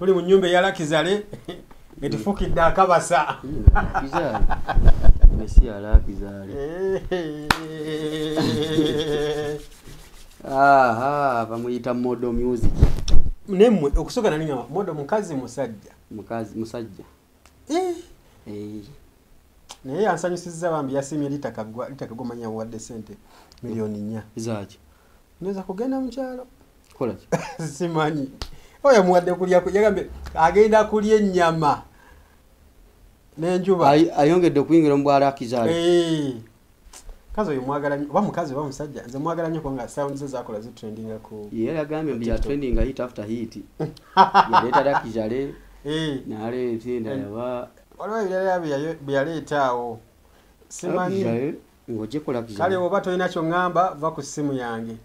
tuli mu nyumba ya Lakizale etufukidde akabasa Kizale Messi ala Kizale bamuyita Modo Music nemmwe okusoka nani ngama Modo mukazi musajja naye ansanyusizza bambi yasimye litakagomanya wadde sente milioni 4 zaki neza kugenda mu kyalo kola simanyi oya muwadde kulya yagambe agenda kulya ennyama n'enjuba ayongedde kuyingira mu bwala Kizale kazo yomwagala nnyo oba mukazi oba musajja nze mwagala nnyo kubanga sound ze zakola zitrendinga ku ye yagambye mbi ya trending hit after hit yaleeta Kizale n'aleeta endala waliwo ebirala byaleetaawo simanyi ng'ojje kola Kizale kale oba tolina ky'oŋŋamba va ku ssimu yange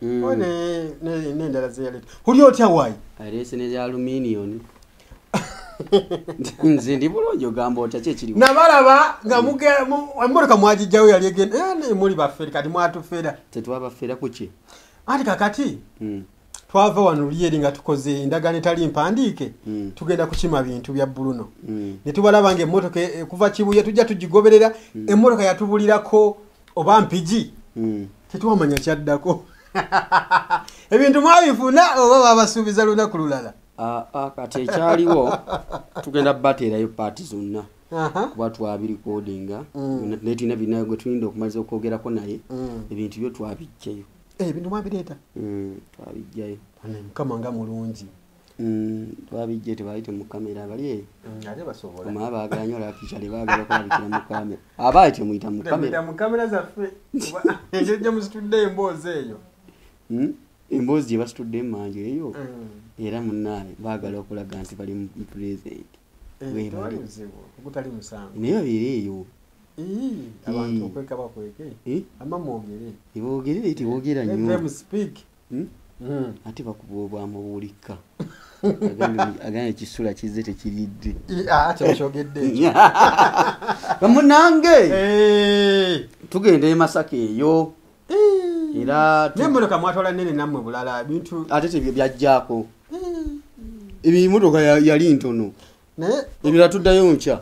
n'endala ze yaleeta oli otya waayi aleese ne aluminium nze ndi bulungi ogamba otya kyekiri nabalaba nga emmotoka mwagijjawo yali egenda muli baffere kati mwatufera tetwabafera ku ki ati kakati twava wano Lulyeri nga tukoze endagaano etali mpandiike tugenda kukima bintu bya Bruno ne tubalaba ng'emmotoka kuva Kibuye tujja tugigoberera emmotoka yatubulirako oba mpigi tetuwamanya kyaddako ebintu mwabifuna oba babasuubiza lunaku lulala kati ekyaliwo tugenda bateerayo paati zonna kuba twabirikodinga naye tulina bina gwe tulinda okumaliza okwogerako naye ebintu byo twabijjayo ebintu mwabireeta twabijjayo mukama nga mulungi twabijje tebayite mu kamera bali ate basobola kuma baagala nnyo Lakizale baagala okulabikira mu kamera abaite muyita mu kamera zaffe ekyo musitudde emboozi eyo emboozi gye basitudde emmanju eyo era munnaabe baagala okulaga nti bali mu present ogutali musango naye babeereeyo abantu okweka bakweke ama mwogere boogere teboogera nnyo ate bakuba obwamubuulika agambye ekisula kizze tekiridde kyogedde bamunange tugenda e Masaka eyo era n'emmotoka mwatwala nene nammwe bulala bintu ate tebyo byajjaako ebimotoka yali ntono naye ebira tuddayo nkya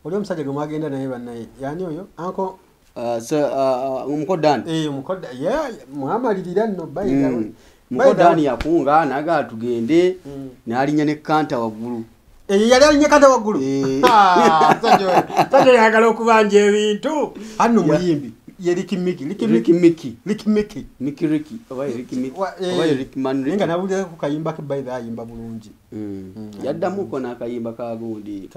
oli omusajja gwe mwagenda naye bannaye yani oyo anko omukodani omukoda mwamalirira nno bayigawe mukodani yakunga naga tugende n'alinya ne kanta waggulu yali alinya kanta waggulu sajja yagala okubanja ebintu anno muyimbi nga nabulira ku kayimba ke bayira ayimba bulungi yaddamuko n'akayimba ka gundi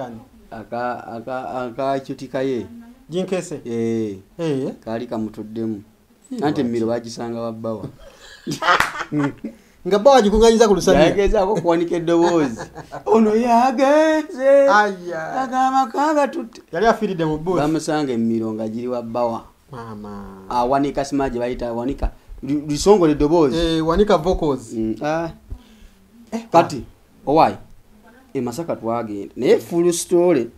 akakyutikaye jinkese kaali kamutuddemu anti emmiro bagisanga wabbawa nga bbawa gikunganyiza ku lusamya yagezaako kuwanika eddoboozi ono yagenze agamba kagatutte yali afiiridde mu bbuusi bamusanga emmiro nga giri wabbawa mama awanika simaje bayita awanika lisongole eddoboozi wanika vocals kati owaayi Masaka twagenda naye full story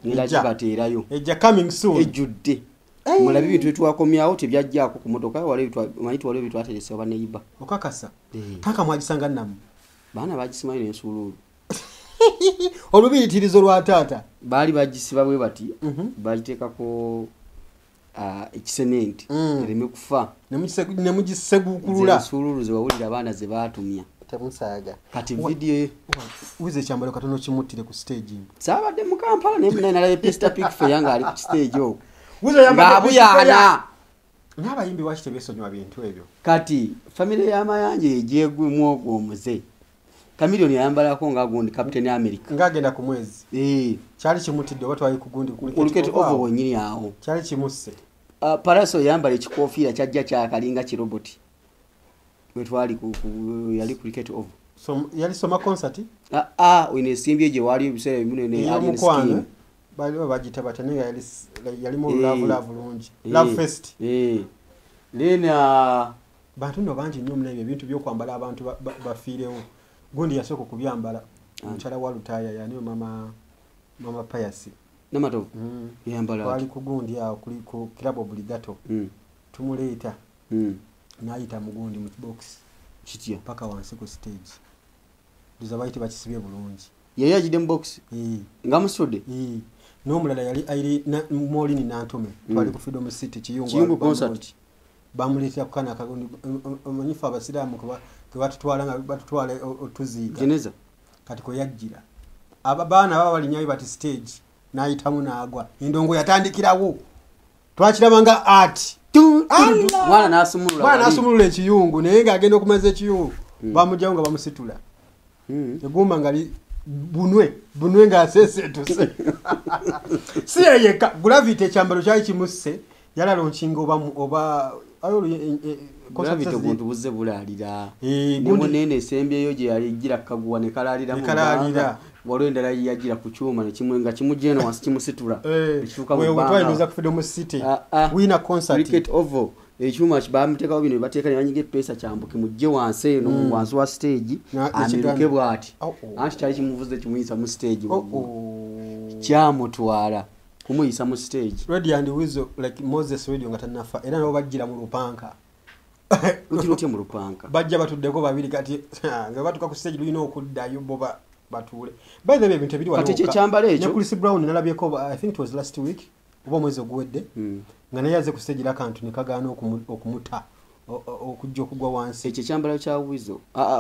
ngira kibateerayo ejja coming soon ejjudde mulabi bintu bitwakomyawo tebyajjaako ku motoka wale bitwaterese oba neiba okakasa taka mwagisanga namu baana bagisimayo n'ensuuluulu olubiyitirizo lwa taata baali bagisiba bwe bati bagiteekako ekisementi ereme kufa nemugisegukulula ensuuluulu ze wawulira abaana ze baatumya temusaaga kati video wize ekyambalo katono kimuttire ku stage saabadde mu Kampala naye munene nalabe pesta pic fe yanga ali ku stage okwo ng'abuyana n'abayimbi waki tebeesonyiwa bintu ebyo kati famire y'amayanja egyegwemu ogwo omuze Chameleone yayambalako nga gundi Captain America ng'agenda ku mwezi kyali kimutidde oba twali ku gundi kuliketi ovo wonyini awo kyali kimusse Paraso yambala ekikoofiira kyajja kyakalinga kiroboti we twali yali cricket ovo yali soma concert weneesimbye gye waali ebiseera bimunene y'omukwano baliwo bagita batenenga yalimu love lungi love fest lena bantu nno bangi nnyo munaebyo ebintu by'okwambala abantu bafiirewo gundi yasooka okubyambala omukyala wa lutaaya yani mama Payasi namatovu yambala twali ku gundi awo ku club obligato tumuleeta n'ayita mu gundi mu box kitya paka wansi ku stage Dizabaiti bakisibye bulungi. Yeye ajide box. Nga musode. N'omulala yali ayiri Molini Nantume. Twali ku Freedom City Kiyungu concert. Bamuleetera kukana akagundi omanyifa abasiraamu batutwala nga batutwala otuziika. Geneza. Kati ko yajjira. Abaana baba balinyayo bati stage n'ayitamu n'agwa. Endongo yatandikirawo. Twakirabanga art. Mwana n'asumulula ekiyungu naye ng'agenda okumaza ekiyungu. Bamugyawo nga bamusitula. Egumba ngali bunwe ng'aseeseetuse. Si yeyeka Gravity ekyambalo kyali kimusse yalala nshinga oba Gravity omuntu buzze bulaalira. Nemunene esembyeyo gye yalijira kaguwa ne kalalira mu kalalira. Waliwo endala yagira ku kyuma nga kimujjeeno wansi kimusitula. Ekituuka mu bbanga. Twayinza ku Freedom City. Winner concert. Cricket oval. Ekyuma bamuteekawo bino bateeka ne banyiga eppeesa kyambuke mujje wansi eno wansi wa stage amiruke bw'ati. Anti kyali kimuvuze kimuyisa mu stage waggulu. Kyamutwala kumuyisa mu stage. Ready and Weasel like Moses Radio nga tannafa era nabo bajjira mu lupanka. Utiro mu lupanka. Bajja batuddeko babiri kati nga batuka ku stage luyina okuddayo boba batule. By the way ebintu ebiri waliwo. Kati kyambalo ekyo. Ne Chris Brown nalabyeko I think it was last week. Oba mwezi ogwedde. Nga naye yaze ku stage l'akantu ne kagaana okumuta okujja okugwa wansi. Ekyo kyambalo kya Weasel.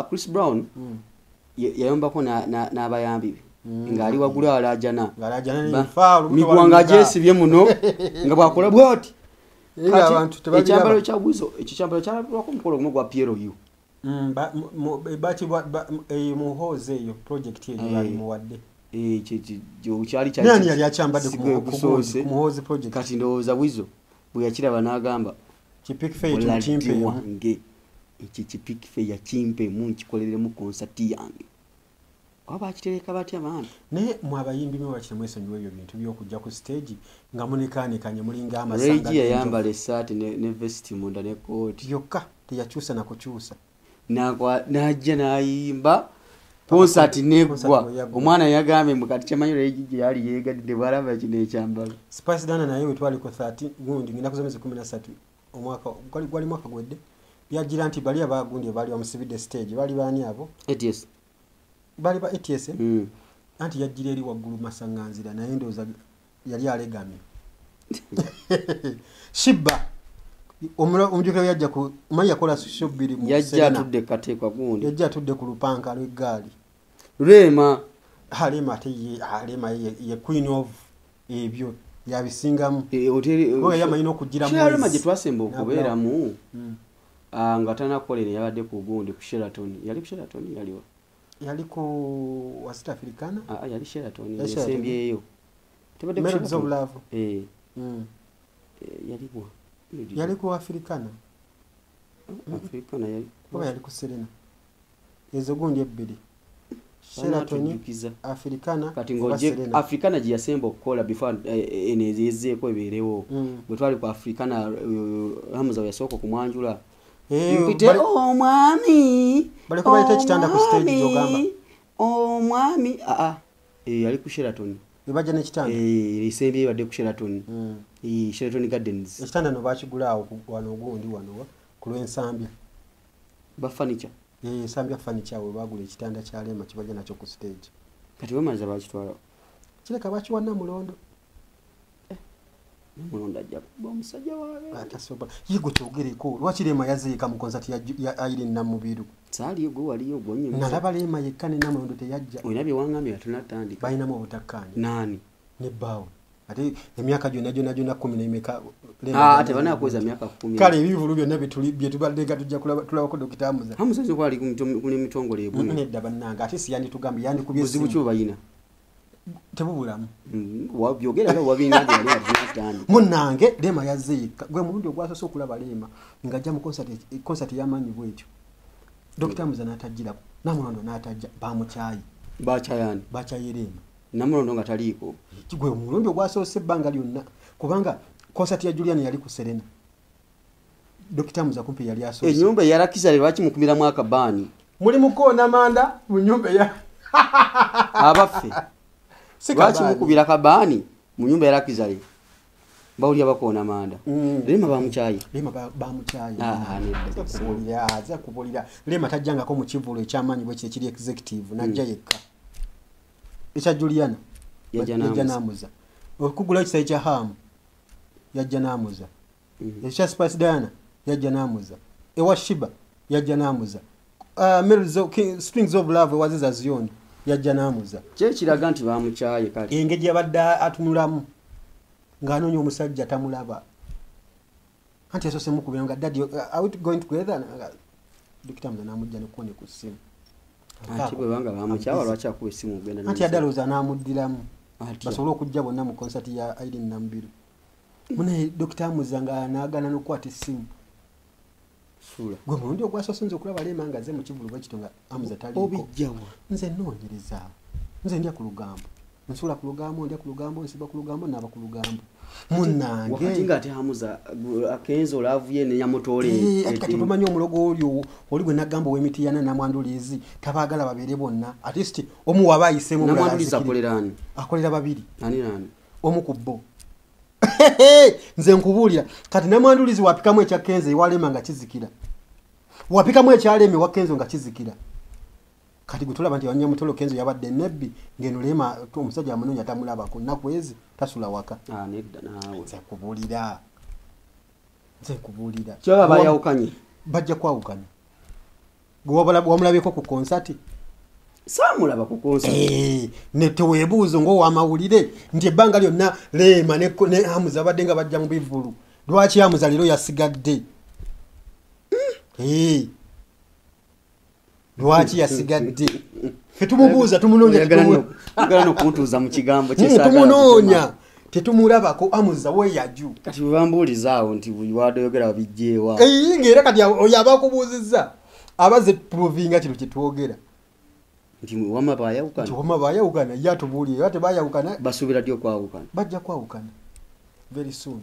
Chris Brown yayombako n'abayambi be. Ngali wagulu alajana. Ngalajana ni faalu. Migwanga jesibye muno nga bwakola bwoti. Abantu tebali. Ekyambalo kya Weasel, ekyo kyambalo kyalabwako mukolo gumu gwa Piero yu. Bati muhoze eyo project eyo yali muwadde. Kyali nani yali akyambadde ku muhoze project. Kati ndowooza Weasel bwe yakiraba n'agamba Kipik Faye tukimpe wange. Ekyo Kipik Faye yakimpe mu nkikoleremu concert yange. Oba akitereka batya maana. Naye mwabayimbi mwe bakira mwesonyiwa ebyo bintu by'okujja ku stage nga munekaanekanye mulinga amasanga. Reggie yayambala essaati ne vest munda ne kooti. Yokka teyakyusa na kukyusa. Najja n'ayimba concert neggwa. Omwana yagambye mukati kyamanyi Reggie yali yeegadde bw'alaba kino ekyambalo. Spice Dana naye we twali ku 30 gundi ngenda kuzomeza 13 omwaka gwali mwaka gwedde. Yagira nti bali abagundi bali bamusibidde stage bali baani abo? ATS. Bali ba ATS anti yajjira eri waggulu masanganzira naye ndooza yali alegamye. Shibba omujukira yajja ku manya kola shobiri mu yajja tudde kateekwa gundi yajja tudde ku lupanka lw'eggaali Rema ye queen of ebyo yabisingamu hoteli oyo yamanyi n'okugira mu Rema gye twasemba okubeeramu nga tanakolera yabadde ku gundi ku Sheraton yali ku Sheraton yaliwa yali ku West Africana yali Sheraton yasembyeyo tebadde ku Sheraton yali bwa yali ku Africana yali ku Serena ezo gundi ebbiri Sheraton Africana kati ngoje Africana gye yasemba okukola before enezeeko ebeerewo bwe twali ku Africana Hamza yasooka kumwanjula mpite omwami baleko bayita ekitanda ku stage gy'ogamba omwami yali ku Sheraton bajja n'ekitanda isembye badde ku Sheraton Sheraton Gardens ekitanda no bakigulaawo wano ogundi wano ku lw'ensambya ba furniture ensambya furniture we bagula ekitanda kya Lema kibajja nakyo ku stage kati bamaze bakitwala kireka bakiwanna mulondo mulondo ajja omusajja waabe atasoba yigo kyogereko lwaki Lema yazeeka mu concert ya Irene Namubiru saali yego waliyo gonye nalaba Lema yekka ne Namulondo teyajja oyina bye wangambye atunatandika bayinamu obutakkaanya nani ne baawo ate emyaka gyonna 10 ate banakweza myaka 10 kale ebivulu byonna bye tubadde nga tujja tulabako Dr. Hamza Hamza kwali ku mitongole ebwe nedda bannanga ate si yanditugambye yandikubye buzibu kyo bayina tebubulamu wabyogera wabinga yali atandika munnange Lema yazeeka gwe mulundi ogwasoose okulaba Lema ng'ajja mu concert y'amaanyi bwetyo Dr. Hamza n'atajjirako Namulondo n'atajja bamukyayi bakyayi Lema Namulondo nga taliiko gwe mulundi ogwasoose ebbanga lyonna kubanga concert ya Julian yali ku Serena Dr. Hamza kumpi yali asoose ennyumba yarakiza lwaki mukumira mwaka baani muli mukoona manda mu nyumba ya abaffe lwaki mukubira kabaani mu nyumba yarakizale bawulya bakoona manda Lema bamuchayi za kubulira Lema tajjangako mu kivulo ekyamanyi bwe kiri executive najja yekka ekya Juliana yajja namuza okugula ekisayi kya Hamu yajja namuza ekya Spice Diana yajja namuza ewa Shiba yajja namuza Strings of Love waziza Zion yajja namuza kiraga nti bamuchayi kale engeri yabadde atunulamu ng'anoonya omusajja tamulaba anti yasoose mukubira nga daddy are we going together Dr. Muza namujja nekone ku ssimu ati bwe banga bamuchawa lwaki akuba essimu ogenda anti yadaloza namuddiramu basobole okujja bonna mu concert ya Irene Nambiru mune Dr. Muza nga naagana n'okukwata essimu gwe mulundi ogwasoose nze okulaba Lema nga ze mu kivulu bwe kito nga Amuza taliko obijjawa nze nnoonyereza nze ndya ku lugambo nsula ku lugambo ndya ku lugambo nsiba ku lugambo n'aba ku lugambo munnange wakati ng'ate Amuza Kenzo olavuye ne Nyamutole kati tumanyi omulogo olyo oli gwe nagamba ow'Emitiyana Namwandulizi tabaagala babeere bonna at least omu waba ayiseemu Namwandulizi akoleraani akolera babiri nani omu ku bo nze nkubuulira kati Namwandulizi wapikamu ekya Kenzo ewa Lema nga kizikira wapikamu ekya Lema ewa Kenzo nga kizikira kati gutulaba nti Nyamutolo Kenzo yabadde nebbi ngeno Lema omusajja amunoonya tamulabako nnaku ezi tasula waka nedda naawe nze nkubuulira kyaba bayawukanye bajja kwawukana gwe wamulabeko ku konsati saamulaba ku konsati ne teweebuuzo ng'owamawulire nti ebbanga lyonna Lema ne Amuza badde nga bajja mu bivulu lwaki Amuza leero yasigadde lwaki yasigadde fetumubuuza tumunoonya nokuntuuza mu kigambo tumunoonya tetumulabako Amuza weeyaju kati bwebambuulizaawo nti wadayogera babijjeewa ng'era kati oyo abakubuuzizza abaze provinga kino kyetwogera nti wama bayawukana ye atubuulire ate bayawukana basuubira ddi okwawukana bajja kwawukana very soon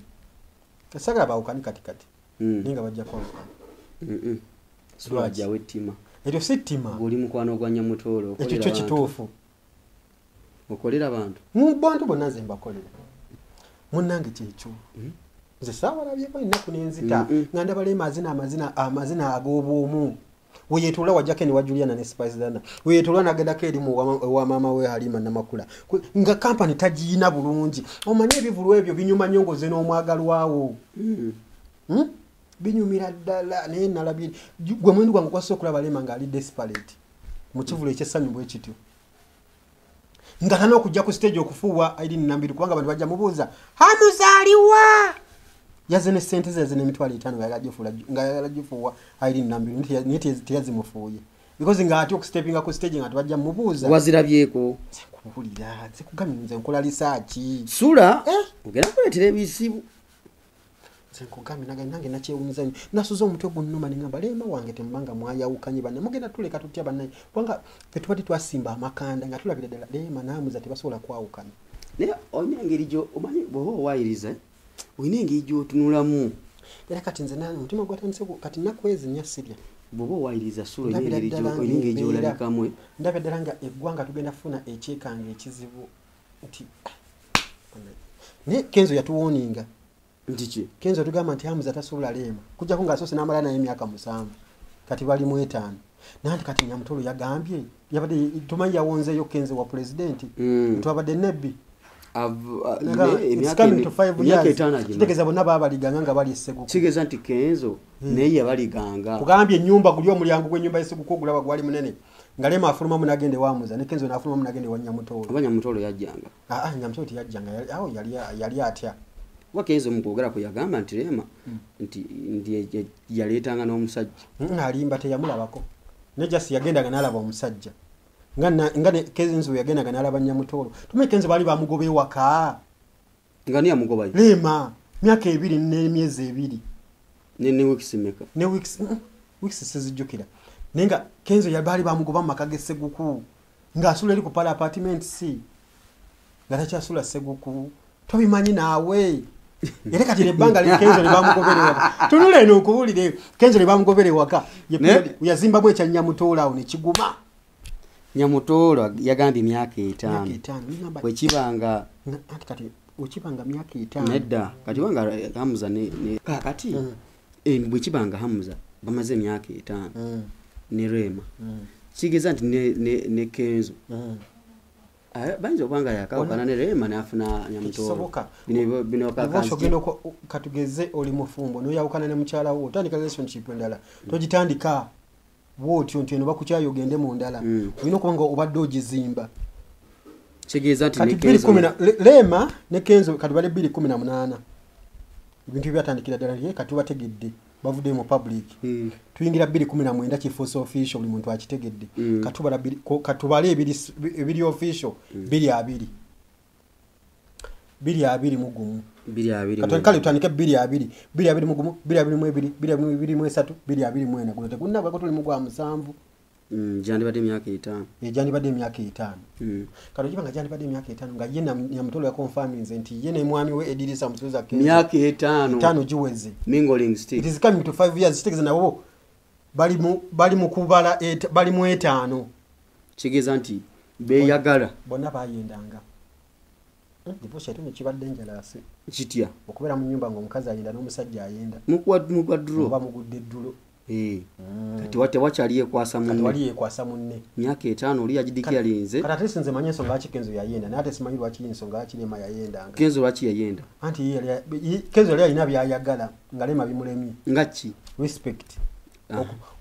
kasagala bawukani katikati naye nga bajja kwawukana sulwajjawo ettima ekyo si ttima oli mukwano gwa Nyamutolo ekyo kyo kituufu okolera bantu bantu bonna nze mbakolera munnange kyekyo nze saawalabyeko ennaku n'enzita nga ndaba Lema amazina ag'obwomu weyeetoola wajjako ne wa Juliana ne Spice Diana weyeetoola n'agendako erimu wa maama we Halima Namakula nga kampani tagiyina bulungi omanyi ebivulu ebyo binyuma nnyo ngoze n'omwagalwawo binyumira ddala naye nalabye gwe mwendo gwange kwasobola okulaba Lema ng'ali desperate mu kivulo ekyessanyu bwe kityo nga tana okujja ku stage okufuuwa Irene Nambiru kubanga abantu bajja mubuuza Amuza aliwa yaze ne ssente ze ne emitwalo 5 nga yalagifuuwa Irene Nambiru naye teyazimufuuye because nga ati okustepinga ku stage nga tebajja mubuuza wazirabyeko kuwulira nze kugamya nze nkola lisaaki sula ogenda kuleetera ebisibu nkugambe nange nakyewumiza nnyo nasuza omutwe gunnuma ne ngamba Lema wange tembanga mwayawukanye banne mugenda tuleka tutya bannaye kubanga ffe tubadde twasimba amakanda nga tulabira ddala Lema n'Amuza tebasobola kwawukana naye olina engeri omanyi bw'oba owayiriza olina engeri gy'otunulamu era kati nze nange omutima gwatandise kati nnaku ezi nnya sirya bwoba owayiriza sula olina engeri gy'olabikamu ndabira ddala nga eggwanga tugenda kufuna ekyekanga ekizibu nti naye Kenzo yatuwooninga ndiki Kenzo tugamba nti Amuza tasobola Lema kujjako ng'asoose n'amala naye emyaka 7 kati bali mu 5 nanti kati Nyamutolo yagambye yabadde tumanyi yawonzeeyo Kenzo wa pulezidenti twabadde nebbi kitegeeza bonna baabaliganga nga bali esseguko kitegeeza nti Kenzo naye yabaliganga kugambye ennyumba guli omulyango gw'ennyumba y'esseguko ogulaba gwali munene nga Lema afulumamu n'agenda ewa Amuza ne Kenzo n'afulumamu n'agenda ewa Nyamutolo oba Nyamutolo yajjanga Nyamutolo teyajjanga awo yali atya Kenzo mukwogera kwe yagamba nti Lema nti yaleetanga n'omusajja alimba teyamulabako ne Jasi yagendanga n'alaba omusajja nga ne Kenzo yagendanga n'alaba Nyamutolo tumanyi Kenzo baali bamugoba ewaka nga niye amugobayo Lema myaka 2 n'emyezi 2 ne weeks meka ne weeks sizijjukira naye nga Kenzo baali bamugoba mu maka g'esseguku ng'asula eri ku pala apartment C nga takyasula sseguku tobimanyi naawe era kati ebbanga Kenzo ne bamugobera ewaka tunula eno okuwulire Kenzo ne bamugobera ewaka yazimbamu ekya Nyamutolo awo ne kiguma Nyamutolo yagambye myaka 5 bwe kibanga kati okibanga myaka 5 nedda kati wanga Hamza ne kati bwe kibanga Hamza bamaze emyaka 5 ne Rema kigeza nti ne Kenzo banzo banga yakawukana ne Rema nafuna Nyamutoro bino katugeze oli mufumbo no yawukana ne mukyala wo tandika relationship endala tojitandika wotyo ntino bakukyayo gende mu ndala olina kubanga obadde ogizimba kigeza nti ne Kenzo Rema ne Kenzo kati bale 218 ibintu byatandikira ddala ye kati bategedde bavudde mu public tuyingira 219 kifuso official buli muntu akitegedde katubala ebiri official 220 mugumu 220 katoni kale tutandike 220 mugumu 222 223 224 guno tegunaba ko tuli mu gwa musanvu jandi bade myaka 5 jandi bade myaka 5 kano kibanga jandi bade myaka 5 nga yena Nyamutolo ya confirming nti yene mwami we Edirisa Mutuza Kenzo myaka 5 jiweze mingling stick it is coming to 5 years sticks na wo bali mu kubala bali mu 5 kigeza nti beyagala bonna bayendanga divorce yatu kibadde dangerous kitya okubera mu nyumba ngo omukazi ayenda n'omusajja ayenda mukwa dro bamugudde ddulo kati wachaliye kwasa munne waliye kwasa munne myaka 5 oli yajidikira linze kata tesinze manye nsonga lwaki Kenzo yayenda nate simanyi lwaki nsonga lwaki Lema yayendanga Kenzo lwaki yayenda anti Kenzo yali alina byayagala nga Lema bimulemye ngachi respect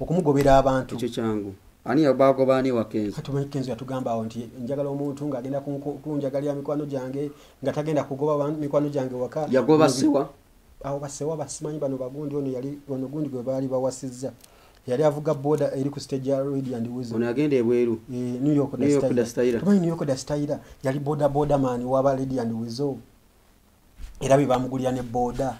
okumugobera abantu ekyo kyangu ani yabago bani wa Kenzo katumanyi Kenzo yatugamba awo nti njagala omuntu nga agenda kunjagalya mikwano jange nga tagenda kugoba mikwano jange waka yagoba sewa aho basewa basimanyi bano bagundi ono yali ono gundi gwe bali bawasizza yali avuga boda eri ku stage ya Ready and Wisdom ono agenda ebweru New York da style tumanyi New York da style yali boda man waba Ready and Wisdom era bibamugulya ne boda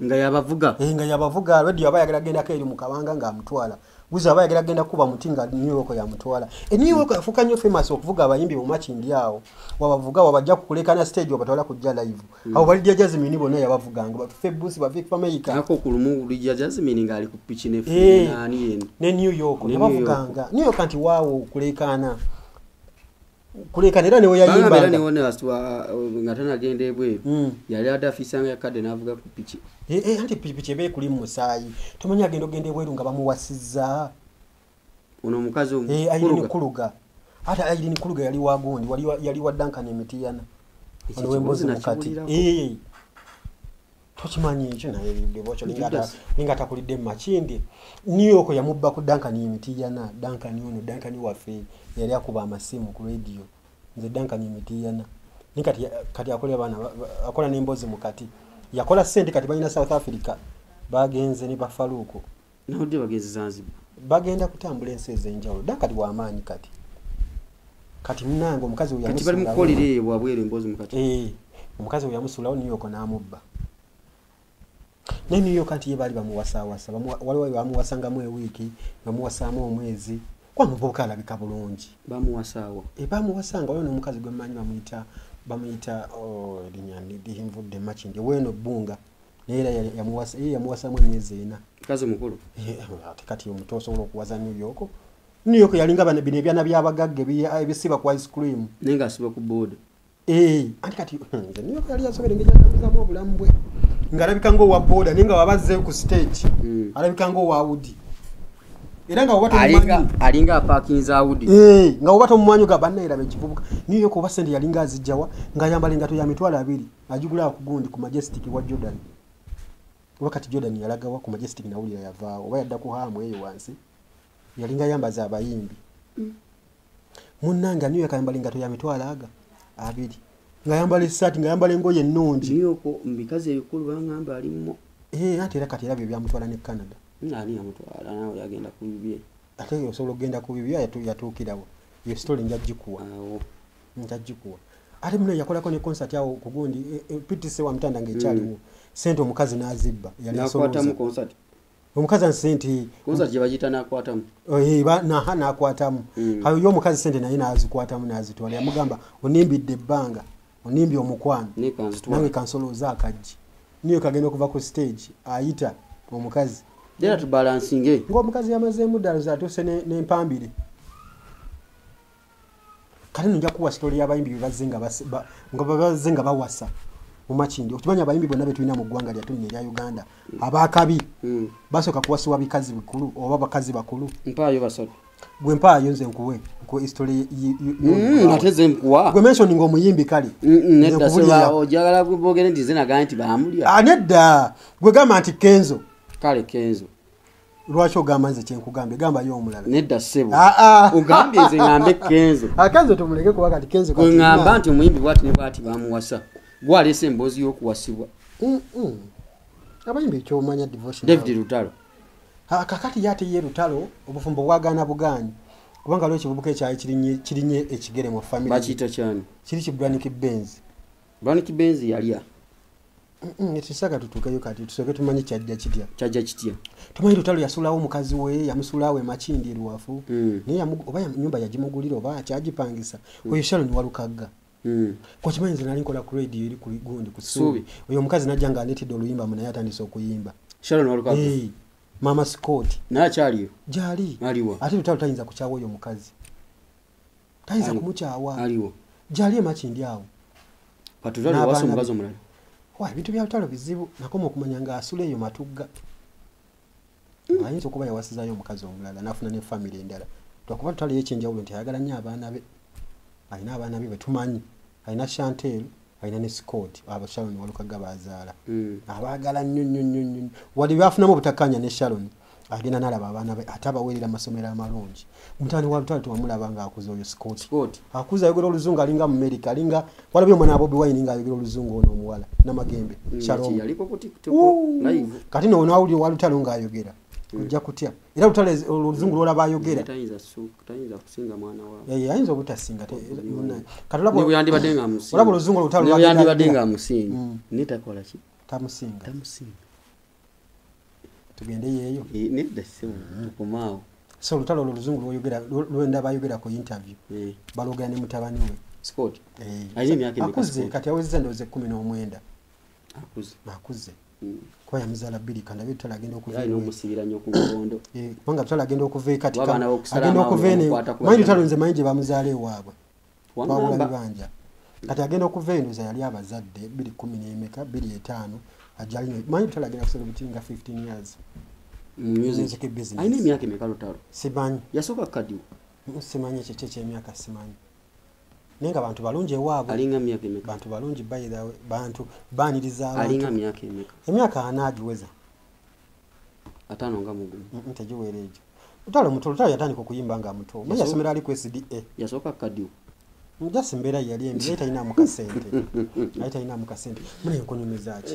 nga yabavuga radio abayagala genda keri mu kabanga nga amutwala buza abayagala genda kuba mutinga New York ya mutwala New York afuka nyo famous okuvuga abayimbi mu match ndiawo wabavuga wabajja kukulekana stage wabatwala kujja live abo bali dia Jasmine bonna yabavuganga ba Febus ba Vic America ako kulumu lija Jasmine ngali ku pitch ne nani yenu ne New York yabavuganga New York anti wawo kulekana era newe yayimba era newe aswa ngatana agende bwe yali adafisanga yakade navuga ku pitch anti pitch ebe kuli musayi tumanya agendo gende bweru nga bamuwasizza ono mukazi kuluga hata ayini kuluga yali wagondi yali wadanka ne mitiyana ono wembozi nakati tochimanyi ekyo naye debocho lingata kulidde machindi New York yamubba ku Duncan Yimitiyana Duncan wafe yali akuba amasimu ku radio nze Duncan Yimitiyana nikati kati akola bana akola n'embozi mukati yakola sente kati balina South Africa bagenze ne bafaluko node bagenze Zanzibar bagenda kutambula ensi ezenjawulo Duncan wa amaanyi kati munango omukazi uyamusula kati bali mukolire bwabwere embozi mukati omukazi uyamusula New York n'amubba New York anti yebali bamuwasawasa waliwo bamuwasanga mu wiki bamuwasamu omwezi kwa muvuka alabika bulungi bamuwasawa bamuwasanga wano omukazi gwe manyi bamuyita linyani dihimvudde machindi weno bunga neera yamuwasamu emyezi 4 kazi mukulu kati omutoso okuwaza New York yalinga bane bine byana byabagagge ebisiba ku ice cream nenga asiba ku board anti kati New York yali yasobera ngejja mu obulamu bwe ngalabika ngo wa boda ninga wabazze ku stage alabika ngo wa Audi era nga wabato alinga parking za Audi nga wabato mumwanyo ga banna era bekivubuka New York obasende yalinga azijjawa nga yambale ngato ya mitwala 2 ajigula ku gundi ku Majestic wa Jordan wakati Jordan yalagawa ku Majestic na uli yavaawo oba yadda ku hamu eyo wansi yalinga yambaza abayimbi munnanga New York yambale ngato ya mitwala 2 nga yambale sati nga yambale ngoye nnungi niyoko mbikaze ebikulu bangamba alimo ate era kati era bye byamutwala ne Canada nani yamutwala nawe yagenda kubibye ate osobola ogenda kubibye yatuukirawo ye story njagikuwa ate muno yakolako ne concert yawo ku gundi PTC wa mtanda ng'ekyaliwo sente omukazi n'azibba yali akwatamu concert omukazi sente concert gye bagita n'akwatamu n'akwatamu ayo yo omukazi sente naye n'azikwatamu n'azitwala yamugamba onimbidde ebbanga onimbi omukwano nange kansolooza akajji niyo kagenda okuva ku stage ayita omukazi dera tu balancing ng'omukazi yamazeemu ddala zatuuse n'empambire kale nja kuwa story y'abayimbi bazze nga bawasa mu Makindi okimanya abayimbi bonna betulina mu ggwanga lyattu lino erya Uganda abakabi basooka kuwasibwa bikazi bikulu oba bakazi bakulu mpaayo basatu gwe mpaayo nze nkuwe ku history ateze mkuwa gwe mentioning omuyimbi kale nedda seba ojagala kubogere nti zenaga nti baamulya nedda gwe gamba nti Kenzo kale Kenzo lwaki ogamba nze kyenkugambe gamba yo omulala nedda sebo ugambye nze ngambe Kenzo Kenzo tumuleke kuba kati Kenzo kati ngamba nti omuyimbi bwati ne bwati bamuwasa gwalese emboozi y'okuwasibwa abayimbi ekyomanya devotion David Lutalo kakati yate ye Lutalo obufumbo bwagaana bugaanyi kubanga lwaki kibubuka ekyayi kirinye ekigere mu family bakiyita kyani kiri ki Brannick Benz yalya etusaka tutuukeyo kati tusooke tumanye kyajja kitya tumanyi Lutalo yasulawo omukazi we yamusulawo Makindi eruwafu naye oba nyumba yagimugulira oba kyagipangisa oyo Sharon Walukagga kwa kimanyi nze nali nkola ku radio eri ku gundi ku Subi oyo omukazi najja nga aneetedde oluyimba mu naye atandise okuyimba Sharon Walukagga Mama Scott naye akyaliyo gyali aliwo ate Lutalo tayinza kukyawa oyo omukazi tayinza kumukyawa aliwo gyali Makindi awo patutalo waso omukazi omulala ebintu bya Lutalo bizibu nakoma okumanya nga asula eyo Matugga ayinza okuba yawasizaayo omukazi omulala nafuna ne family endala twakuba Lutalo yekyenjawulo nti ayagala nnyo abaana be alina abaana be betumanyi alina Chantel alina ne Scott abo Sharon Walukagga bazaala abaagala nnyo wali byafunamu obutakkaanya ne Sharon agenda n'alaba abaana be ate abaweerera amasomero amalungi mutani wa Lutalo tewamulaba ng'akuza oyo Scott akuza ayogera oluzungu alinga mu America alinga walabye omwana Bobi Wine ng'ayogera oluzungu ono omuwala n'amagembe Sharon kati no nawulira wa Lutalo ng'ayogera ojja kutya era Lutalo oluzungu lwolaba ayogera tayinza kusinga mwana wawe ayinza obutasinga katulaba yandibadde nga musinga olaba oluzungu Lutalo yandibadde nga musinga nitakola ki tamusinga tugende yeeyo nedda simu tukomaawo so Lutalo oluzungu lwoyogera lwenda bayogera ku interview balogera ne mutabani we Scott ayina emyaka emeka akuze kati awezeza ndoze 19 akuze kwa yamuzala bili kanda bitu agenda okuva ayina omusibira nnyo ku ngondo kubanga Lutalo agenda okuva kati agenda okuva ene manyi Lutalo nze manyi gye bamuzaala ewaabwe wabula bibanja kati agenda okuva eno yali abazadde 2010 25 ajali manyi Lutalo agenda kusala butinga 15 years music business ayina emyaka emeka Lutalo simanyi yasoka kadiwo simanyi ekyo ky'emyaka simanyi nenga bantu balungi ewaabwe alinga myaka emeka bantu balungi by the way bantu baniriza abantu alinga myaka emeka emyaka anagiweza atano nga mugumu ntegiwera egyo Lutalo yatandika okuyimba nga muto manyi yasomera ali ku SDA yasoka kadiwo njasi mbeera yali embi naye talina mukasente mune enkunyumiza ki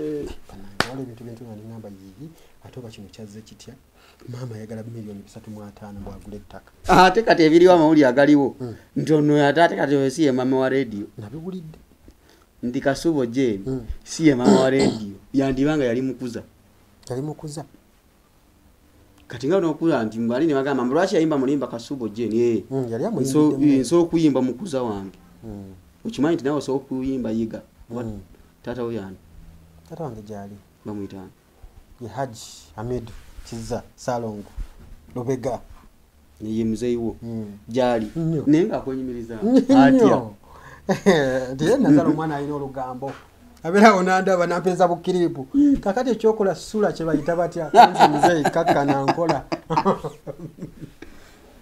waliwo ebintu bintu nangamba yiyi ate oba kino kyazze kitya maama ayagala milioni 3.5 bwagula ettaka ate kati ebiriwo amawulire agaliwo nti ono ate kati oyo si ye maama wa radio nabiwulidde nti Kasubo Jane si ye maama wa radio yandibanga yali mukuza kati nga nokuza nti mbali ne bagamba lwaki yayimba mulimba Kasubo Jane yali amuyimba so kuyimba mukuza wange ukimanyi nti nawe so kuyimba yiga tata uyani tata wange jali bamuyitana ye Haji Ahmed Kiza Salongo Lobega ye muzeyiwo jali nenga akonyimiriza atya ndiye nazalo mwana ayina olugambo abera onanda banapeza bukiribu kakati ekyokola sula kye bayita batya kanzi muzeyi kakkana nkola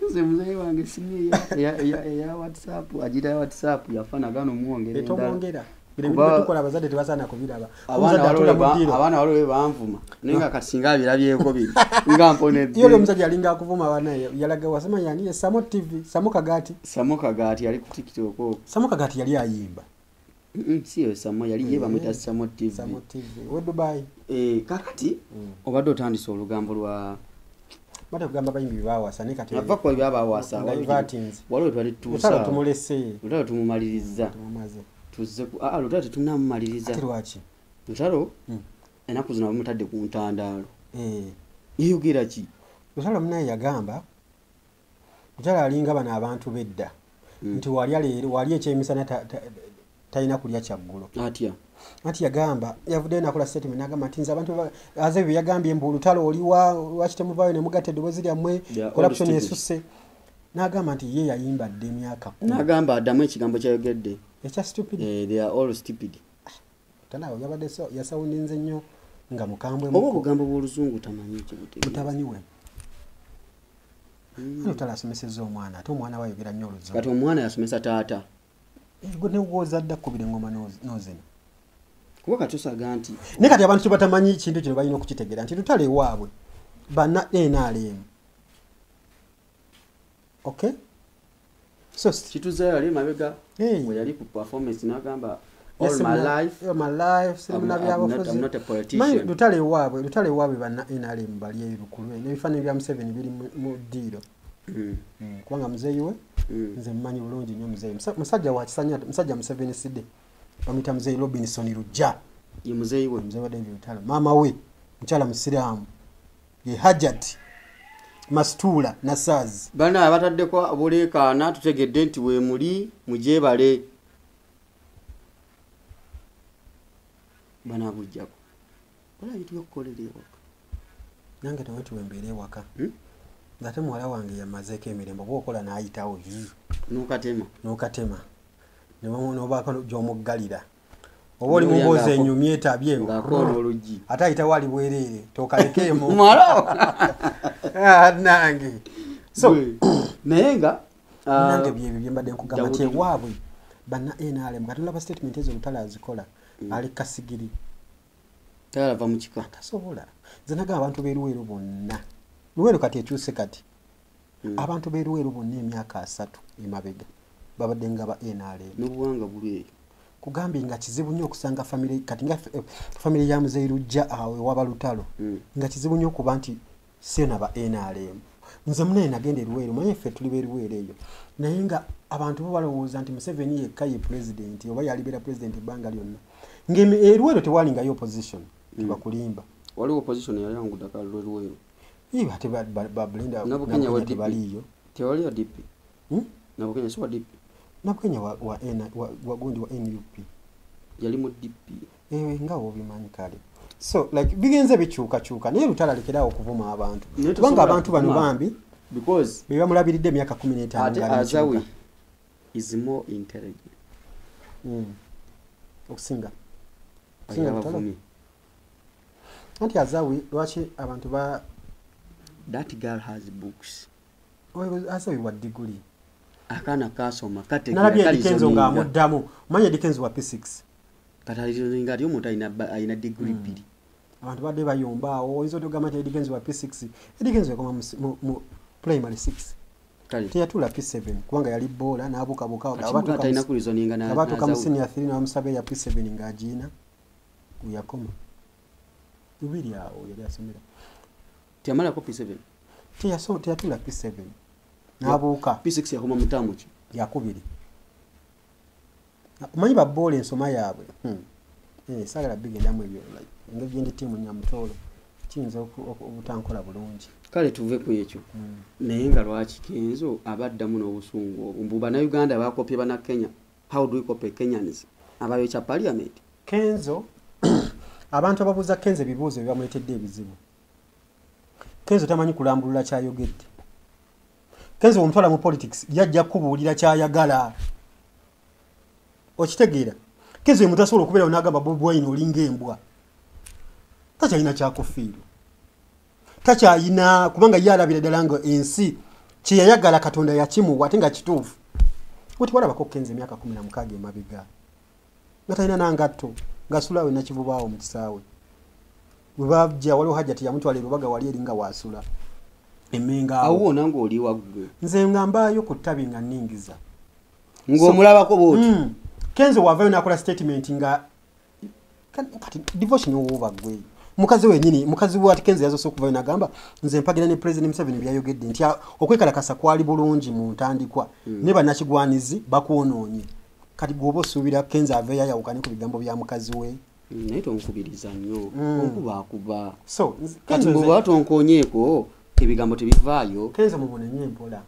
nze muzeyi wange simu ya WhatsApp ajira WhatsApp yafana gano muongere etomongera bile bitu tukola abazadde tebasana kubiraba abaana waliwo banvuma nenga kasinga abirabyeko biri nga mpone iyo le muzadde alinga akuvuma abaana yalaga wasema yani Samo TV Samo Kagati ali ku TikTok ko Samo Kagati yali ayimba siyo Samo yali yeba mwita Samo TV we Dubai kakati obadde otandise olugambo lwa bata kugamba bayimbi bawasa ne kati ava ko byabawasa waliwo twali tusa tumulese Lutalo tumumaliriza tuzze Lutalo tetunamumaliriza lwaki Lutalo enaku zino bamutadde ku ntandaalo yeyogera ki Lutalo munaye yagamba Lutalo alinga bano abantu bedda nti wali ekyemisana talina kulya kyaggulo ati yagamba yavudde nakola statement nagamba nti nze abantu azebyo yagambye mbu Lutalo oliwa wakitemuvayo ne mugatte eddoboozi lyammwe corruption esuse nagamba nti ye yayimbadde emyaka nagamba addamu ekigambo kyayogedde ekya stupid they are all stupid tanawo yabadde yasawundinze nnyo nga mukambwe mu obugambo bw'oluzungu tamanyi kibute mutabani we ano talasomesezza omwana ate omwana wayogera nnyo oluzungu kati omwana yasomesa taata gwe ne gwozadde akkubira engoma n'ozina kuba kati osaga nti naye kati abantu kyebatamanyi kintu kino balina okukitegeera nti lutale ewaabwe banna NRM okay so kituzayo ali mabega we yali ku performance n'agamba all my life I'm not a politician lutale ewaabwe banna NRM bali ebikulwe n'ebifaananyi bya Museveni biri mu ddiiro kubanga muzeeyi we nze mmanyi bulungi nnyo muzeeyi musajja wa kisanya musajja Museveni sidde bamuyita muzeeyi Robinson Rujja ye muzeeyi we muzeeyi wa David Lutalo maama we mukyala musiraamu ye Hajat Mastuula Nasazi bana abataddeko obuleekaana tutegedde nti we muli mujeebale bana bujjako wala bitu byokukolera ewaka nange teweti wembeera ewaka ngate muwala wange yamazeeko emirembe oba okola n'ayitawo n'okatema nobaako gy'omuggalira oba oli muboozi enyumya etabye ate ayitawo ali bwereere tokalekeemu nange so naye nga nange byebyo byembadde nkugamba nti ewaabwe banna NRM nga tulaba statement ezo Lutalo azikola ali kasigiri talava mu kika tasobola nze nagamba abantu b'eruweero bonna Luweero kati ekyuse kati abantu b'eruweero bonna emyaka 3 emabega babadde nga ba NRM n'obuwanga buli eyo kugambye nga kizibu nnyo okusanga family kati nga family ya muzeeyi Lujja awe waba Lutalo nga kizibu nnyo okuba nti sio na ba NRM nze munene nagenda eruweero manye ffe tuli b'eruweero eyo naye nga abantu bo balowooza nti Museveni yekka ye president oba yalibeera president ebbanga lyonna ng'eruweero tewalingayo opposition tebakulimba waliwo opposition yali yangu Dakar Luweero iba ate Belinda Nabukenya wa DP baliyo tewali ya DP Nabukenya si wa DP Nabukenya wa gundi wa NUP yali mu DP nga obimanyi kale so like bigenze bikyuka naye Lutalo alekerawo okuvuma abantu kubanga abantu bano bambi because be bamulabiridde emyaka 15 ate Azawi is more intelligent okusinga anti Azawi lwaki abantu ba that girl has books Azawi wa degree akana kasoma kate nalabye Dikenzo nga amuddamu manye Dikenzo wa P6 katali ngati omuntu ayina degree bili abantu badde bayombaawo oyinza otugamba nti Dikenzo wa P6 Dikenzo yakoma mu primary 6 kale teyatula P7 kubanga yali boola n'abukabuka abatuka mu senior 3 n'amusabe ya P7 ng'agiina uyakoma ubiri awo yali asomera tiamala ko P7 teyatula P7 n'abuuka P6 yakoma mutamu ki yakubiri omanyi baboola ensoma yaabwe saagala bigendamu ebyo engeri gyendi ttiimu Nyamutoolo kiyinza obutankola bulungi kale tuve ku ekyo naye nga lwaki Kenzo abaddamu n'obusungu obwo mbu bannayuganda bakopye bana Kenya how do we copy Kenyans abayokya parliament Kenzo abantu ababuuza Kenzo ebibuuzo byebamuletedde ebizibu Kenzo tamanyi kulambulula kyayogedde Kenzo omutwala mu politics yajja kubuulira kyayagala okitegeera Kenzo ye mutasobola okubeera n'agamba Bobi Wine olinga embwa takyalina kyakufiirwa takyalina kubanga ye alabira ddala nga ensi kyeyayagala Katonda yakimuwa ate nga kituufu oti walabako Kenzo emyaka 16 emabega nga talina nangatto ng'asulaawe nakivubaawo mu kisaawe bwe bajja waliwo Hajati yamutwala erubaga wali eringa waasula emmenga awo nange oli waggwe nze ngambaayo ku ttabi nga nningiza ng'omulabako bwoti Kenzo wavayo n'akola statement nga kati divorce n'owoba gwe mukazi wenyini mukazi wa Kenzo yazosa okuvayo n'agamba nze mpagira ne President Museveni byayogedde nti okwekalakasa kwali bulungi mu ntandikwa ne bannakigwanizi bakwonoonye kati gwoba osuubira Kenzo aveeyo ayawukane ku bigambo bya mukazi we naye tonkubiriza nnyo okubakuba so kati bw'oba tonkonyeeko ebigambo tebivaayo Kenzo mubonenye empola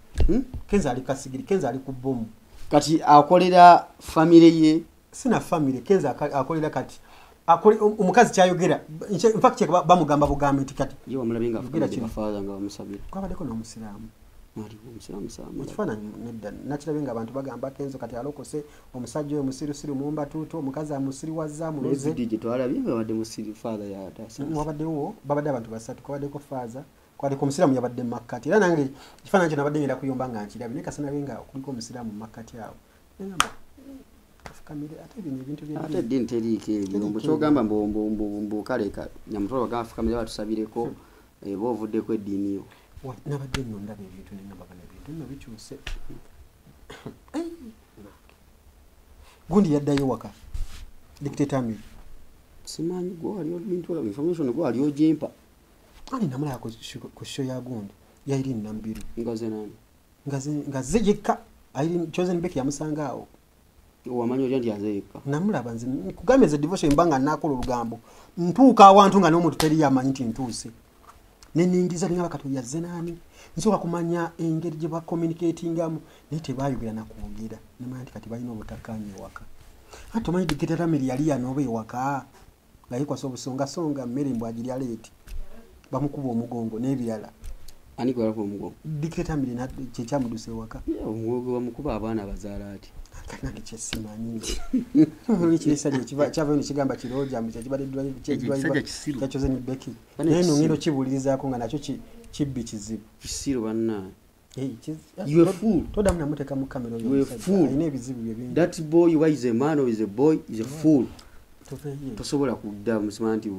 Kenzo ali kasigiri Kenzo ali ku bomu kati akolera family ye sina family Kenzo akolera kati omukazi kyayogera in fact bamugamba bugambe nti kati yo amulabinga afugira father nga bamusabira kwabadeko n'omusiraamu Ekifaananyi nedda nakirabe nga abantu bagamba Kenzo kati alokose omusajja oyo musirusiru mumba tuuto omukazi amusiriwazza muloze wabaddewo babadde abantu basatu kwabaddeko faaza kwabaddeko omusiraamu yabadde mu makkati era nange ekifaananyi kyo nabadde ngenda kuyomba nga nkirabye naye kasanabe nga kuliko omusiraamu mu makkati awo negamba afukamire ate bino ebintu ate eddiini teriiko ebyo kyogamba mbukaleka nyamutolo bagamba afukamire batusabireko eba ovuddeko eddiini yo nabadde nno ndaba ebintu nengamba bana ebintu nno bikyuse gundi yaddayo waka dictator mi simanyi gwe wali obintu information gwe wali ojimpa ani namulaba ku show ya gundi yairi nambiru ngaze zijika airi chosen beki yamusanga awo wamanyi oli ndi azeka namulaba nzi kugameze devotion mbanga nakola olugambo ntuuka awantu nga n'omuntu teri yamanyi nti ntuuse neningiza ninga bakatu yazze nani nsoka kumanya engeri gye ba communicatingamu naye tebayogera nakwogera nemanya nti kati balina obutakkaanya ewaka ate omanyi dictator miri yali yanooba ewaka nga yekwasa obusongasonga mmere mbw agirya leeti bamukuba omugongo n'ebirala ani gwe alako omugongo dictator miri kyekyamuduse ewaka omugongo bamukuba abaana bazaala ati kanange kyesimanyi ekisajja kyavayo nekigamba kirojambu kyakyoze ne beki naye nongendo kibuulirizaako nga nakyo kibbi kizibu kisiro banna todamu namuteeka mu kamera alina ebizibu byebingi that boy why is a man or is a boy is a fool tosobola kudda musima nti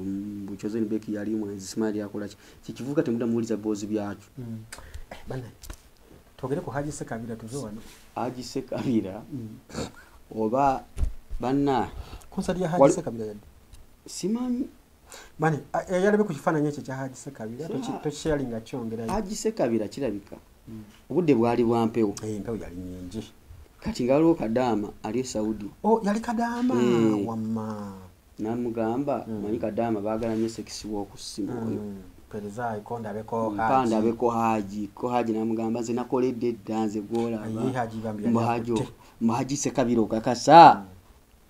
bukyoze ne beki yali mwezi simali yakola kikivuga temuda muwuliza boozi byakyo bana togere ku Haji Sekabira tuve wano Haji Sekabira oba banna konsali ya Haji Sekabira yadde simanyi bani yalabe ku kifaananyi ekyo kya Haji Sekabira tosharinga kyongera Haji Sekabira kirabika obudde bwali bwa mpewo empewo yali nyingi kati ngaliwo Kadaama ali Saudi yali Kadaama wamma namugamba manyi Kadaama baagala nnyo sekisi w'okusimu oyo pereza ikonda beko Haji ko Haji namugamba nze nakoledde dda nze gwolaba Haji Sekabira okakasa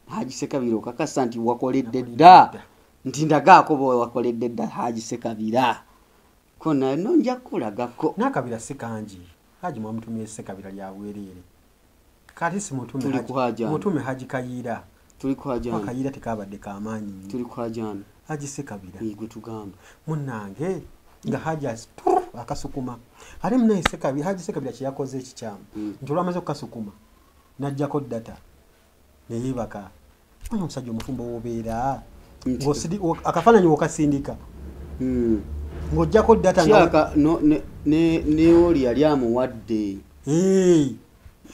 Haji Sekabira okakasa nti wakoledde dda nti ndagaako bwe wakoledde dda Haji Sekabira kona nonja kulagako nakabira sikanji Haji mwamutumye Sekabira lyabwerere kati si mutume Haji Kayira tuli kwajana Kayira tekabadde kamanyi tuli kwajana Haji Sekabira igwe tugamba munange nga Haji akasukuma ali mnaye Sekabira Haji Sekabira kyakoze ekikyamu nti amaze okukasukuma najjako data neyibaka omusajja omufumbo wobeera ng'osidi akafaananyi wokasindika ng'ojjako data nga ne oli yali amuwadde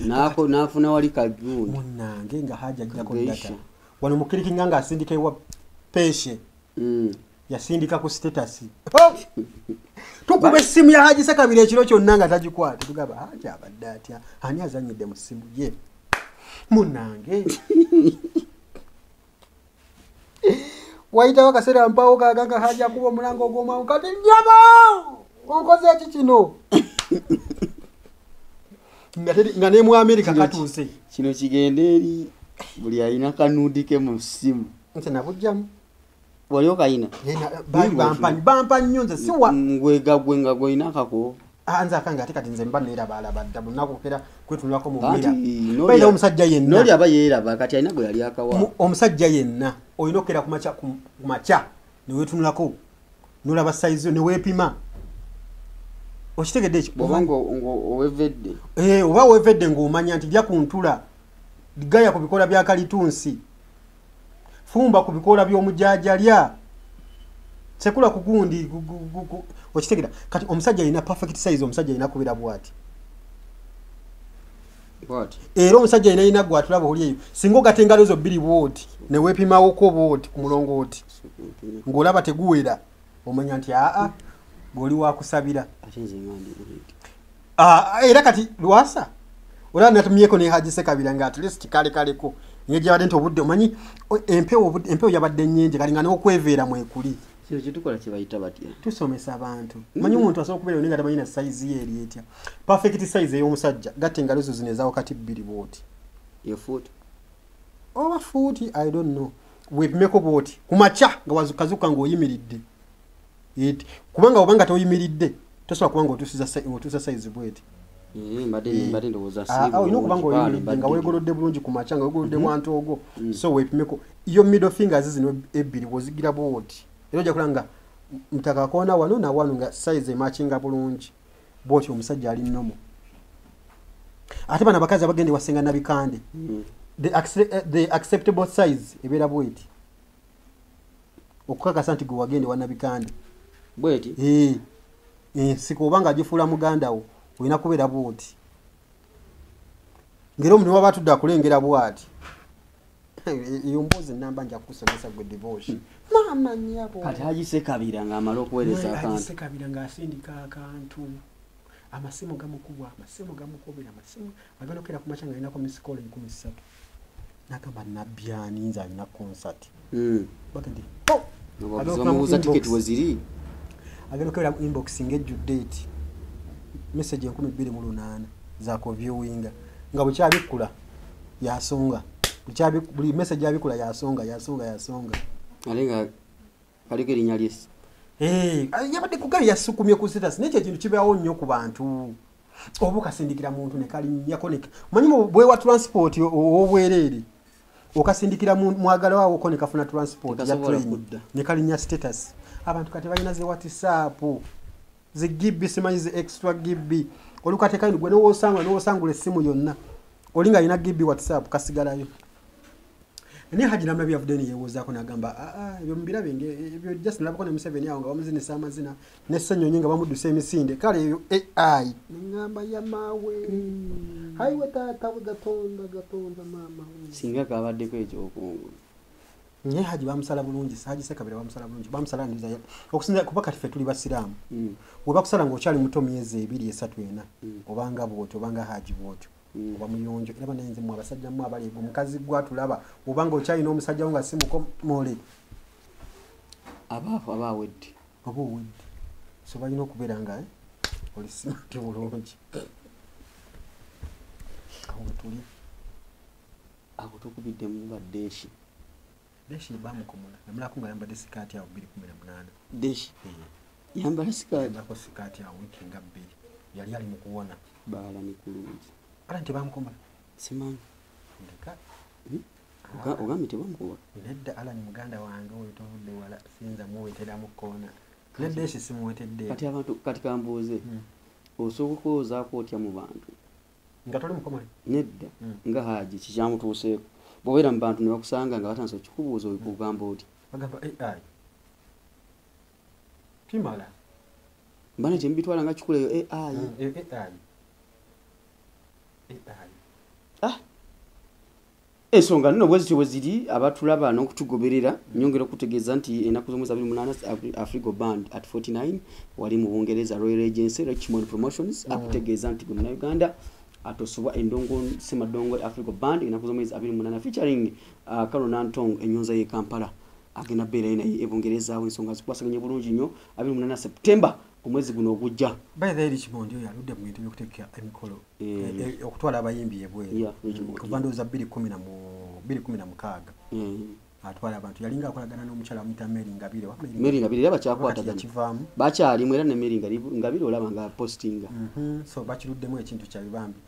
n'afuna wali kagundi munnange nga Haji ajjako data wano mukirikinga nga asindika ewa peshe yasindika ku status tukuba essimu ya Haji Sekabira ekiro kyonna nga tagikwata tugamba Haji abadde atya ani azanyidde mu ssimu ye munnange wayitawo akaseera mpawo kaganga Haji akuba omulango ogw'omwangu kati njabo onkoze eki kino nga ne mu Amerika katuuse kino kigenda eri buli alina kanudike mu ssimu nti nabujjamu wali okayina bampa nnyo nze siwa ngwegagwe nga gwolina akako nze akange ate kati nze mba neeraba dda bunaku kera kwetunulako mu mmira baina omusajja yenna noli aba yeeraba kati alina gwe yali akawa omusajja yenna olina okukera kumakya newetunulako nolaba sayizi neweepima okitegedde ekyo owevedde oba wevedde ng'omanya nti lya ku ntula ligaya ku bikola bya kalitunsi fumba ku bikola by'omujajalya sekula ku gundi okitegera kati omusajja alina perfect size omusajja alina kubira bwati era omusajja alina gwatulaba oli eyo singa ogata engalo zo bbiri bwoti neweepimawoko bwoti ku mulongooti ng'olaba teguwera omanya nti aa goli wakusabira era kati lwasa olaba natumyeko ne Haji Sekabira nga at least kaleko ngejabadde nti obudde omanyi empewo yabadde nnyingi kali nga n'okweveera mwekuli kino kitukola kyebayita batya tusomesa abantu manyi omuntu asobola okubeera oninga tamanyi na size ye eri etya perfect size ey'omusajja gatta engalo zo zino eza wakati bbiri bwoti yefuuti oba fuuti I don't know weepimeko bwoti kumakya nga wazukazuka ng'oyimiridde kubanga obanga toyimiridde tosobola kuba ng'otuusa size bweti mbadde ndowooza sibu olina okubanga oyimiridde nga weegolodde bulungi ku maca nga weegolodde wantu ogwo so weepimeko iyo middle fingers zino ebbiri bw'ozigira bw'oti era ojja kulaba nga mutaka koona wano na wano nga size emakinga bulungi bw'oti omusajja ali nnomo ate bano abakazi abagende wasenga nabikande the acceptable size ebeera bw'eti okukakasa nti gwe wagende wanabikande bw'eti ensiko oba nga agifuula muganda wo olina kubeera bw'oti ngera omuntu waba atudde akulengera bw'ati eyo mboozi ennamba nja kukusomesa gwe divorce maama nnyabo kati agisekabira ng'amala okuweereza akantu agisekabira ng'asindika akantu amasimu gamukubwa amasimu agenda okera ku maca nga alinako misikolo 13 nagamba nabyani nze alina concert bagende bamubuuza tiketi weziri agenda okera mu inbox ng'ejjudde eti message 28 zaako viewinga nga bukyabikkula yasonga buli message abikula yasonga ale nga kaliko erinnya lyesi yabadde kugali yasukumye ku status nekyo ekintu kibeerawo nnyo ku bantu oba okasindikira muntu nekalinyako manyi bwewa transport ow'obwereere okasindikira mwagala waawo ko nekafuna transport ya train nekalinya status abantu kati balina ze WhatsApp ze GB simanyi ze extra GB olukatekaino gwe n'osangula essimu yonna olinga alina GB WhatsApp kasigalayo ne hajina mabi yavudde ne yewozaako n'agamba ebyo mbirabe ebyo just nalabako ne Museveni awo nga bamuzinisa amazina ne Ssenyonyi nga bamudduse emisinde kale eyo AI ngamba ya maawe haiwe taata gatonda mama singa kabaddeko ekyokungulu nye haji bamusala bulungi haji sekabira bamusala bulungi bamusala ndiza okusinza kuba kati ffe tuli basiraamu we bakusala ng'okyali muto myezi 2-3 ena obanga bwotyo obanga haji bwotyo oba muyonjo era banenze mu abasajja mu abali omukazi gwatulaba obanga okyalina omusajja wo nga simukomole abawedde so balina okubeera nga oli simati bulungi awo tuli awo tukubidde mu baddeeshi deshi bamukomola namulako nga yambadde sikaati awo 218 deshi yambala sikaati yambako sikaati awo wiki nga 2 yali ali mu kuwona baala ni kulungi ala tebamukomola simanyi ndeka ogambye tebamukomola nedda ala ni muganda wange oyo tovudde wala sinza muweteramu koona neddeshi simuwetedde kati abantu kati kambuuze osooka okwozaako otya mu bantu nga toli mukomole nedda nga haji kikyamutuuseeko bw'obeera mu bantu ne bakusanga nga batandise okikubuuza okugamba oti bagamba AI kimala mbane kyembitwala nga kikuleyo AI ensonga nno bwezityo bwe ziri abatulaba n'okutugoberera nyongera okutegeeza nti ennaku z'omwezi 28 Afrigo Band at 49 wali mu Bungereza Royal Agency Richmond Promotions akutegeeza nti gwe Uganda atosobwa endongo semadongo Afrigo Band ennaku z'omwezi 28 featuring Carol Nantong enyonza ye Kampala agenda beera naye ebungereza ensonga zikwasaganye bulungi nnyo 28 September omwezi guno ogujja by the Richmond yo yaludde mu bintu by'okuteeka emikolo okutwala abayimbi ebweru kuva ndowooza 2016 atwala abantu yalinga akolagana n'omukyala amuyita Mary Ngabire era bakyakwatagana bakyalimu era ne Mary Ngabire olaba nga postinga so bakiruddemu ekintu kya bibambi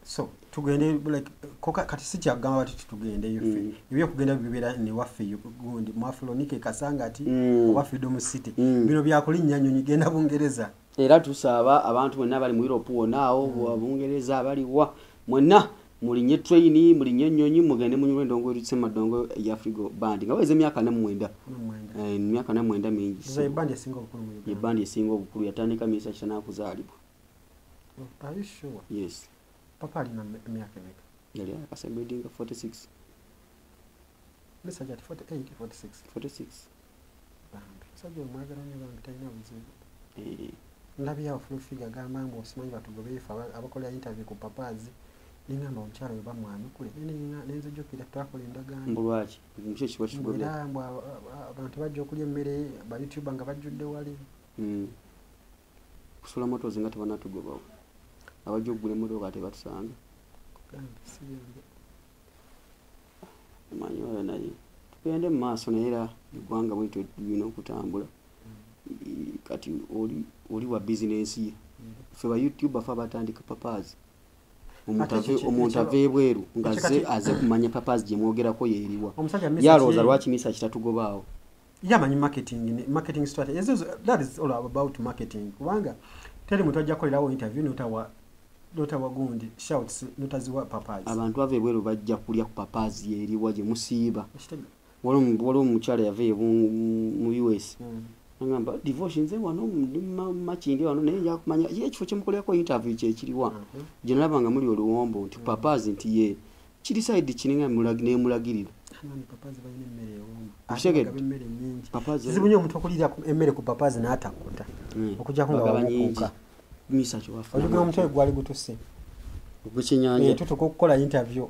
so tugende like kati si kyagamba bati tugende yoffe ebyokugenda bibeera ne waffe gundi mu Afronike Kasangati oba Freedom City bino byakulinnya Nnyonyi genda Bungereza era tusaaba abantu bonna bali mu Europe wonaawo Bungereza baliwa mwenna mulinye traini mulinye Nnyonyi mugende munywe endongo erisema dongo ya Afrigo Band nga weze myaka 4 myaka 4 mingi so band esinga obukulu mu Uganda band esinga obukulu yatandika misa kitana kuzaalibwa are you sure yes papa alina myaka meka yali akasabedinga 46 message at 48 46 band sajja mwagala nyo band tayina buzibu ndabya ofulo figure gamba mbo simanyi batugobeefa abakola interview ku papazi ningamba omukyalo we bamwami kule nenze jokira twakola endagaano mbulwaki mukyo kiba kigobera era mbu abantu bajja okulya emmere ba YouTuber nga bajjudde wali kusula moto zinga tebanatugobawo abajja okugula emmotoka tebatusanga manyi oyo naye tugende mu maaso naye era eggwanga bwetyo tulina okutambula kati oli wa bizinensi ye fe ba YouTube afa batandika papazi omuntu ave ebweru ngaze aze kumanya papazi gye mwogerako yeeriwa yalooza lwaki misa kitatugobaawo yamanyi marketing strategy that is all about marketing kubanga teri muntu ajja kolerawo interview notawa gundi shouts notaziwa papazi abantu ave ebweru bajja kulya ku papazi yeeriwa gye musiiba waliwo omukyala yave mu US ngamba divorce nze wano machinge wano naye yakumanya ekifo kyemukoleko interview kyekiriwa gye nalabanga muli oluwombo nti papazi nti ye kiri side kininga nemulagirira papazi zibunye omuntu okulira emmere ku papazi n'atakuta okujjako nga wamukuuka misa kyowafa ojuga omutwe gwali gutuse ogwekyenyanja tutuka okukola interview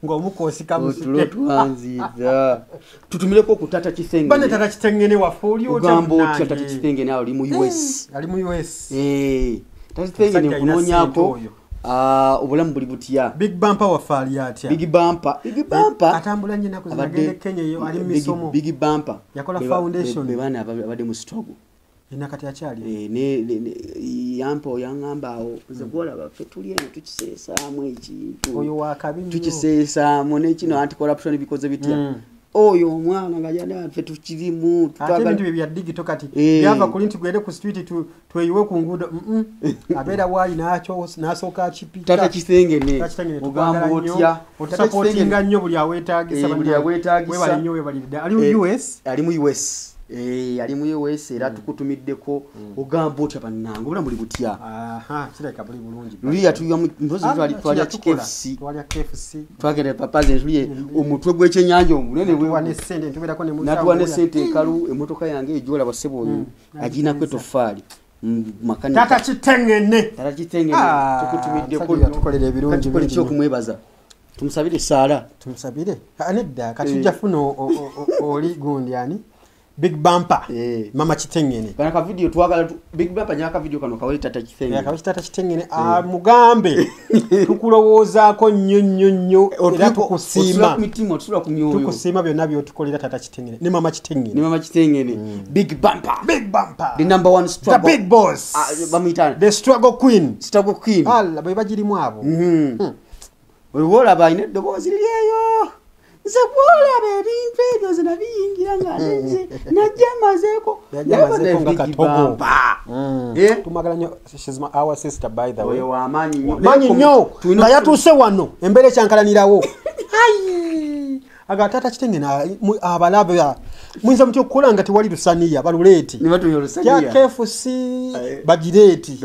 ng'omukoosi kamusitwanziza tutumireko ku tata Kitengene bane tata Kitengene waffe oli ogamba otya tata Kitengene ali mu US ali mu US tata Kitengene kunoonyako obulamu buli butya Big Bumper waffe ali atya Big Bumper atambula nnyo ennaku zinagende Kenya eyo ali mu misomo Big Bumper yakola foundation bebaana abadde mu struggle enakati akyali yampo yangambaawo nze gwolaba ffe tuli eno tukiseesaamu ekintu oyo wakabi tukiseesaamu n'ekino anti corruption bikoze bitya oyo omwana nga jana ffe tukirimu ate ebintu bye bya digital kati byava kuli nti gwende ku street tweyiwe ku nguudo abeera waali n'asooka akipi tata Kitengene ogamba otya otusapootinga nnyo buli aweetaagisa webali nnyo webalidde ali mu US ali mu US ali mu US era tukutumiddeko ogamba otya bannange obulamu buli butya kireka buli bulungi luli yatuyiwa mpozi twalya KFC twagenda papazi ntuye omutwe gw'ekyenyanja omunene natuwa n'essente ekalu emmotoka yange ejola basebo oyo aginako etoffaali tata Kitengene tukutumiddeko tukolera ebirungi bingi okumwebaza tumusabire saala tumusabire nedda kati tujja funa oli gundi ani Big Bumper mama Kitengene kana ka video twagala Big Bumper nyaka video kano kawali tata Kitengene tata Kitengene mugambe tukulowoozaako nnyo era tukusiima tukusiima byonna byotukolera tata Kitengene ne mama Kitengene Big Bumper the number one struggle the big boss the struggle queen alla bwe bagirimu abo wewola bayine eddoboozi liryeyo nze bwolaba ebintu ebyo zina biyingira nga nze najja mazeeko nga katogo tumagala nnyo she's our sister by the way wamaanyi nnyo nga yatuuse wano embeera ekyankalanirawo aga tata Kitengene abalabe muyinza mutya okukola nga tewali lusaniya baluleeti ya KFC bagireeti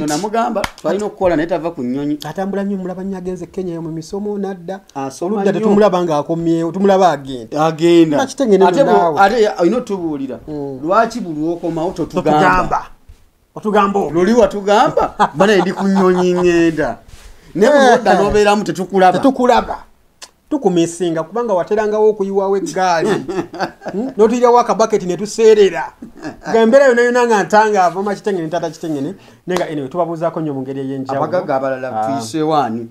namugamba twalina okukola naye tava ku nnyonyi atambula nnyo mulaba nnyo agenze Kenya mu misomo nadda oludda tetumulaba ng'akomyewo tumulaba agenda ate olina otubuulira lwaki buli okomawo totugamba luli watugamba bana edi ku nnyonyi ngenda naye bulodda n'obeeramu tetukulaba tukumisinga kubanga waterangawo okuyiwawo eggaali n'otuyirawo akabaketi ne tuseerera embeera yonna nga ntangaavu mama Kitengene tata Kitengene nenga anyway tubabuuzaako nnyo mu ngeri ey'enjawulo abagaga abalala tuyisewaani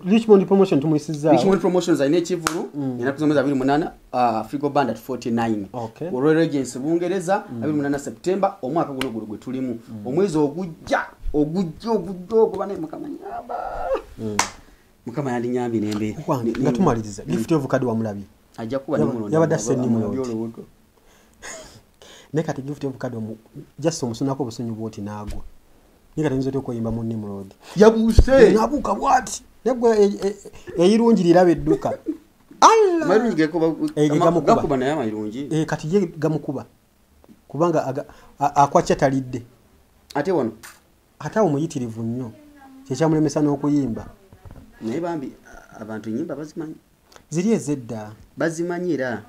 Richmond promotion tumuyisizaawo Richmond promotions alina ekivulu ennaku z'omwezi 28 Frigo Band at 49 Royal Regency Bungereza 28 September omwaka guno gwe tulimu omwezi ogujja okuba naye mukama yandinyambi nembe nga tumaliriza gift of kadi wa mulabi ajja kuba nimuno yabadde sennimu ne kati gift of kadi just omusunako obusunyu bwoti naagwa nika tenzo okuyimba mu Nimrod yabuse nabuka bwati negwe eyirungi lirabe edduka alla mayirungi gakuba naye amayirungi kati ye gamukuba kubanga akwakya talidde ate wano atawo muyitirivu nnyo kyekyamulemesa n'okuyimba naye bambi abantu nyimba bazimanyi ziri ezedda bazimanyira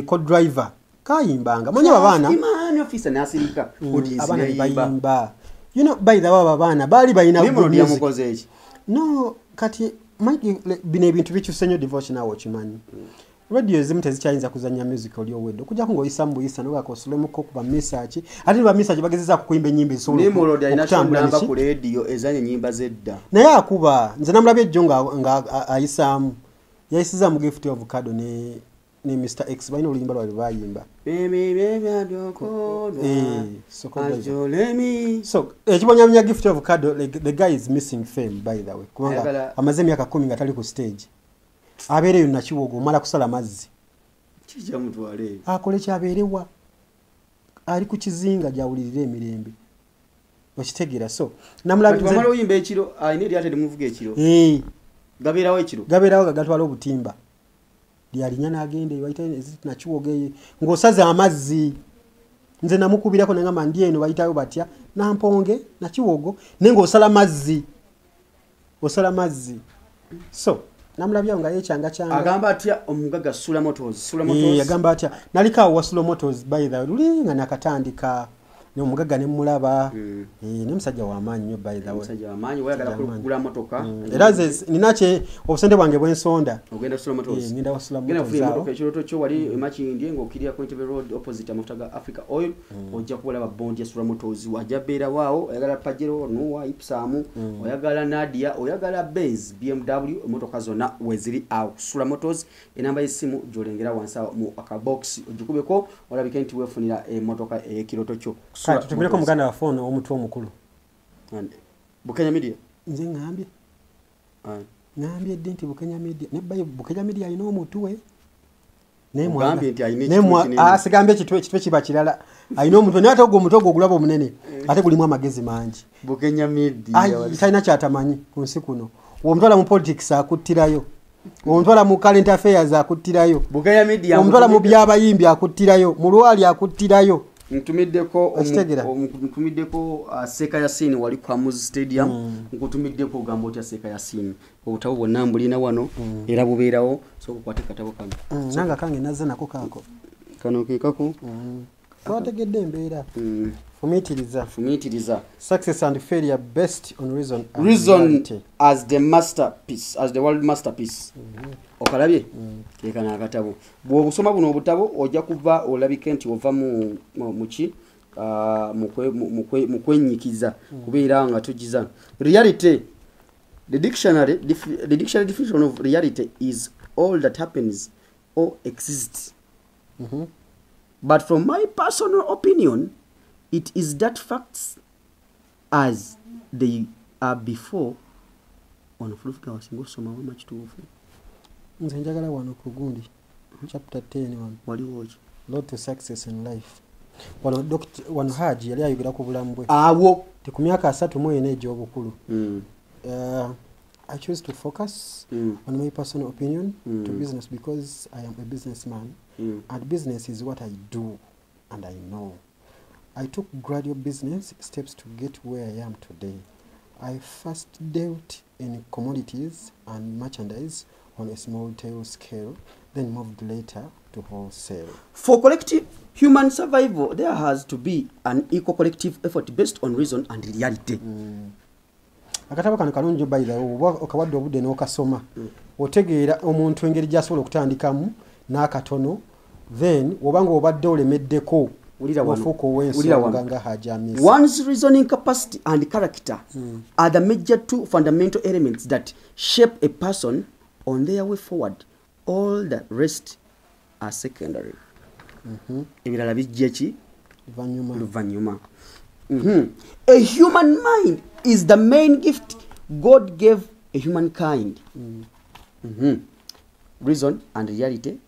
co-driver kayimbanga mwenye babaana imani officer nasirika abaana bayimba you know by the way abaana bali bayina Nimrod yamukoze eki no kati mike bino ebintu bikyuse nnyo devotion nawo kimanyi radio ezimu tezikyayinza kuzanya music oli owedde okujjako ng'oyisa mbuyisa nogakosulamuko kuba message ate niba message bagezezzaako kuyimba ennyimba Nimrod alina shonamba ku radio ezanya ennyimba zedda naye akuba nze namulabye ejjo nga ayisaamu yayisiza mu gift of kado ne Mr X balina oluyimba lwabwe bayimba so ekibonyamya Gift of Kado the guy is missing fame by the way kubanga amaze emyaka 10 nga tali ku stage abeereyo nakiwogo omala kusala mazzi kijja mutwale akole kyabeerewa ali ku kizinga gyawulirira emirembe okitegeera so namulabi wamala oyimba ekiro ayine lyate limuvuga ekiro gabeerawo ekiro gabeerawo gagatwala obutimba lyalinya n'agende bayita nakiwogeye ng'osaze amazzi nze namukubirako nengamba ndi eno bayitayo batya namponge nakiwogo naye ng'osala mazzi so namulabyawo nga yekyanga kyanga agamba atya omugaga Sula Motors agamba atya nalikaawo wa Sula Motors by the luli nga nakatandika omugaga ne mulaba ne musajja w'amaanyi nnyo by the way musajja w'amaanyi wayagala kugula motoka era ninache obusente bwange bw'ensonda ogenda Sula Motors ngenda wa Sula Motors genda motoka ekiroto kyo wali emakindi ng'okirya ku Entebbe Road opposite Mutaga Africa Oil ojja kulaba bondi ya Sula Motors wajja beera waawo oyagala Pajero Noah Ipsam oyagala Nadia oyagala Benz BMW motoka zonna weziri awo Sula Motors enamba y'essimu gyolengera wansi mu akabox ogikubeko olabika nti weefunira emotoka ekiroto kyo tutumireko muganda wa phone omutwe omukulu Bukenya Media nze ngambye ddi nti Bukenya Media ne bayo Bukenya Media alina omutwe sigambye ekitwe kiba kirala alina omutwe naye ate ogwo omutwe ogwo ogulaba omunene ate gulimu amagezi mangi Bukenya Media talina kyatamanyi ku nsi kuno omutwala mu politics akuttirayo omutwala mu current affairs akuttirayo Bukenya Media omutwala mu byabayimbi akuttirayo mu lwali akuttirayo ntumiddeko Seeka Yasini wali kwa Muzi Stadium nkutumiddeko ogamba otya Seeka Yasini obutabo bwonna mbulina wano era bubeerawo so kukwate katabo kano nanga kange nazze nako kaako kano kekako twategedde embeera fumiitiriza success and failure based on reason as the masterpiece as the world masterpiece okalabye kekana akatabo bw'obusoma buno obutabo ojja kuva olabike nti ova muki mu kwenyikiza kubeera nga tugiza reality the dictionary definition of reality is all that happens or exists but from my personal opinion it is that facts as they are before on fulufuka wasingo soma wa machitufu nze njagala wano ku gundi chapter 10 waliwo road to success in life wano Haji yali ayogera ku bulamu bwe awo ku myaka 34 egy'obukulu I choose to focus on my personal opinion to business because I am a businessman and business is what I do and I know. I took gradual business steps to get where I am today. I first dealt in commodities and merchandise on a small tail scale, then moved later to wholesale. For collective human survival, there has to be an equal collective effort based on reason and reality. Akatabo kano kalungi by the way okawadde obudde n'okasoma otegeera omuntu engeri gy'asobola okutandikamu n'akatono then obanga obadde olemeddeko one's reasoning capacity and character are the major two fundamental elements that shape a person on their way forward. All the rest are secondary. Ebirala bijja ki luvannyuma. A human mind is the main gift God gave a humankind. Reason and reality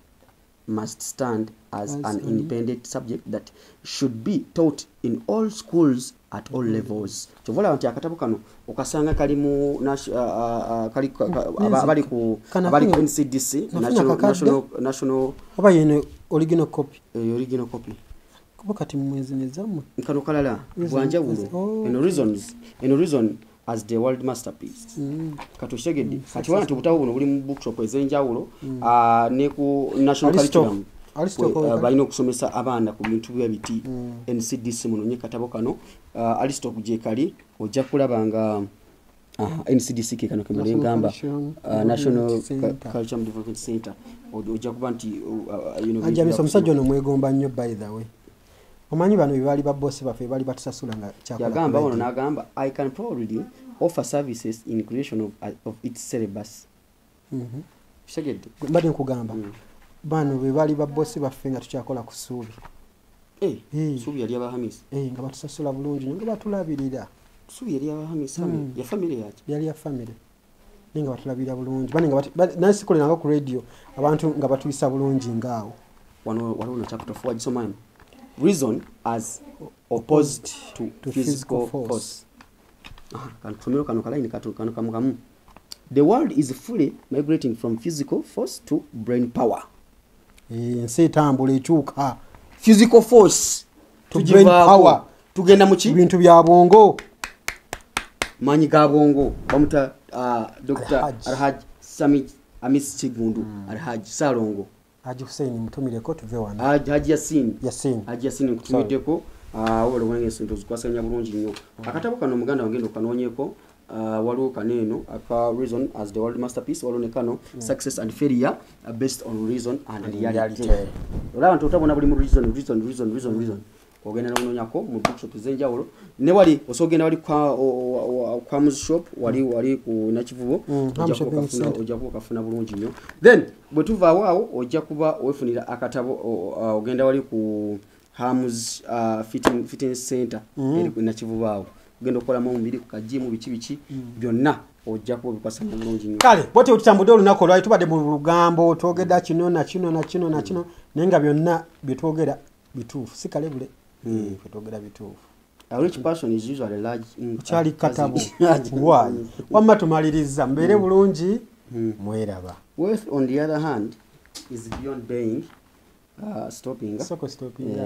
must stand as an independent subject that should be taught in all schools at all levels. Chovola nti akatabo kano okasanga kali mu abali ku NCDC national oba yene original copy kuba kati mwezi nezamu kano kalala bwanjawulo in reason as the world masterpiece. Katushegedi kati wantu butabo buno buli mu bookshop ezenjawulo ne ku national curriculum balina okusomesa abaana ku bintu by'ebiti NCDC muno nye katabo kano Alistock gye kali ojja kulaba nga NCDC ke kano kemule ngamba National Cultural Development Center ojja kuba nti ajabisa omusajja ono mwegomba nnyo by the way omanyi bano bibali ba boss bafe bali batusasula nga kyakola yagamba ono n'agamba I can probably offer services in creation of its syllabus. Segedde mbadde nkugamba bano be bali babbosi baffe nga tukyakola ku ssuubi ssuubi yali abahamisi nga batusasula bulungi nga batulabirira ssuubi yali abahamisi ya famire yaki yali ya famire naye nga batulabirira bulungi naye sikoleranga ku radio abantu nga batuyisa bulungi ngaawo waliwo na chapter 4 wagisomamu reason as opposed to physical force. Kano kamu. The world is fully migrating from physical force to brain power. Nsi etambula ekyuka physical force to brain power. Tugenda mu ki bintu bya bwongo manyi ga bwongo bamuta Dr. Alhaj Samit Amis Chigundu Alhaj Salongo Haji Hussein mutumireko tuve wano Haji Yasin kutumiddeko wale wange sinto zikwasanya bulungi nnyo akatabo kano muganda wagenda okanoonyeko waliwo kaneeno aka reason as the world masterpiece waliwo ne kano success and failure based on reason and reality olaba nti otabona buli mu reason ogenda n'onoonyako mu bookshop ez'enjawulo ne wali osogenda wali kwa music shop wali ku nakivubo ojja kuba okafuna bulungi nnyo then bwe tuvaawo awo ojja kuba wefunira akatabo ogenda wali ku Hams fitting center eri ku nakivubo awo ogenda okukolamu omubiri ku kajimu biki byonna ojja kuba bikwasa bulungi nnyo kale bwete otutambudde olunaku olwali tubadde mu lugambo twogedda kino na kino naye nga byonna byetwogera bituufu si kale bule twogera bituufu. A rich person is usually large in Charlie Katabo. Why? Wamma tumaliriza mbere bulungi mweraba. Wealth on the other hand is beyond being stopping. Stop. Stopping.